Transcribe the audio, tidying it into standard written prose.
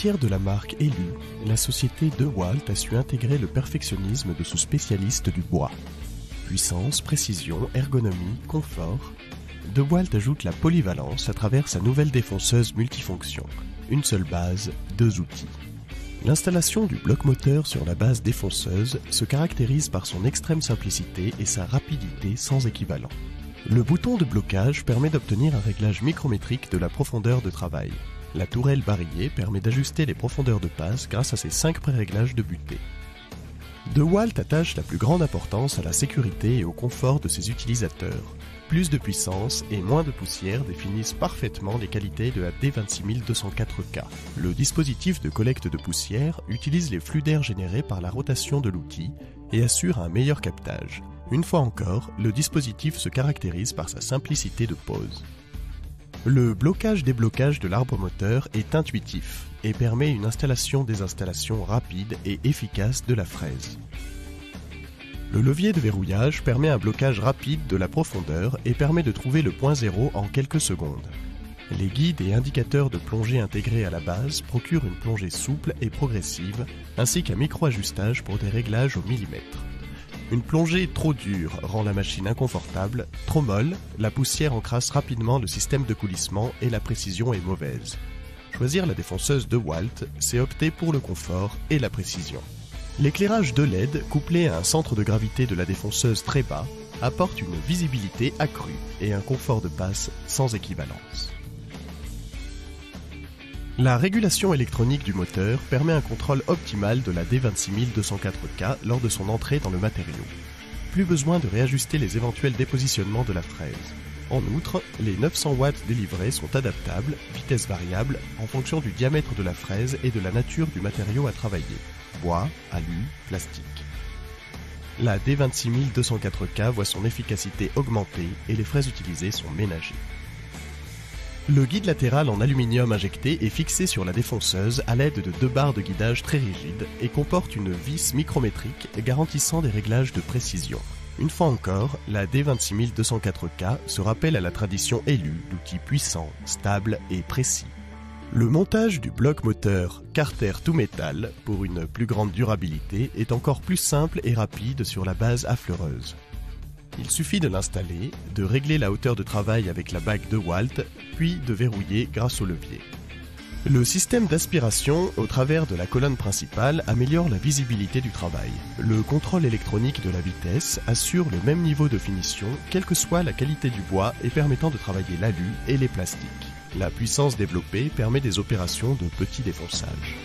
Héritière de la marque Elu, la société DeWalt a su intégrer le perfectionnisme de ce spécialiste du bois. Puissance, précision, ergonomie, confort. DeWalt ajoute la polyvalence à travers sa nouvelle défonceuse multifonction. Une seule base, deux outils. L'installation du bloc moteur sur la base défonceuse se caractérise par son extrême simplicité et sa rapidité sans équivalent. Le bouton de blocage permet d'obtenir un réglage micrométrique de la profondeur de travail. La tourelle barillet permet d'ajuster les profondeurs de passe grâce à ses 5 pré-réglages de butée. DeWalt attache la plus grande importance à la sécurité et au confort de ses utilisateurs. Plus de puissance et moins de poussière définissent parfaitement les qualités de la D26204K. Le dispositif de collecte de poussière utilise les flux d'air générés par la rotation de l'outil et assure un meilleur captage. Une fois encore, le dispositif se caractérise par sa simplicité de pose. Le blocage-déblocage de l'arbre moteur est intuitif et permet une installation-désinstallation rapide et efficace de la fraise. Le levier de verrouillage permet un blocage rapide de la profondeur et permet de trouver le point zéro en quelques secondes. Les guides et indicateurs de plongée intégrés à la base procurent une plongée souple et progressive, ainsi qu'un micro-ajustage pour des réglages au millimètre. Une plongée trop dure rend la machine inconfortable, trop molle, la poussière encrasse rapidement le système de coulissement et la précision est mauvaise. Choisir la défonceuse DeWalt, c'est opter pour le confort et la précision. L'éclairage de LED, couplé à un centre de gravité de la défonceuse très bas, apporte une visibilité accrue et un confort de passe sans équivalence. La régulation électronique du moteur permet un contrôle optimal de la D26204K lors de son entrée dans le matériau. Plus besoin de réajuster les éventuels dépositionnements de la fraise. En outre, les 900 watts délivrés sont adaptables, vitesse variable, en fonction du diamètre de la fraise et de la nature du matériau à travailler. Bois, alu, plastique. La D26204K voit son efficacité augmenter et les fraises utilisées sont ménagées. Le guide latéral en aluminium injecté est fixé sur la défonceuse à l'aide de 2 barres de guidage très rigides et comporte une vis micrométrique garantissant des réglages de précision. Une fois encore, la D26204K se rappelle à la tradition Elu d'outils puissants, stables et précis. Le montage du bloc moteur Carter to Metal pour une plus grande durabilité est encore plus simple et rapide sur la base affleureuse. Il suffit de l'installer, de régler la hauteur de travail avec la bague DeWalt, puis de verrouiller grâce au levier. Le système d'aspiration au travers de la colonne principale améliore la visibilité du travail. Le contrôle électronique de la vitesse assure le même niveau de finition quelle que soit la qualité du bois et permettant de travailler l'alu et les plastiques. La puissance développée permet des opérations de petit défonçage.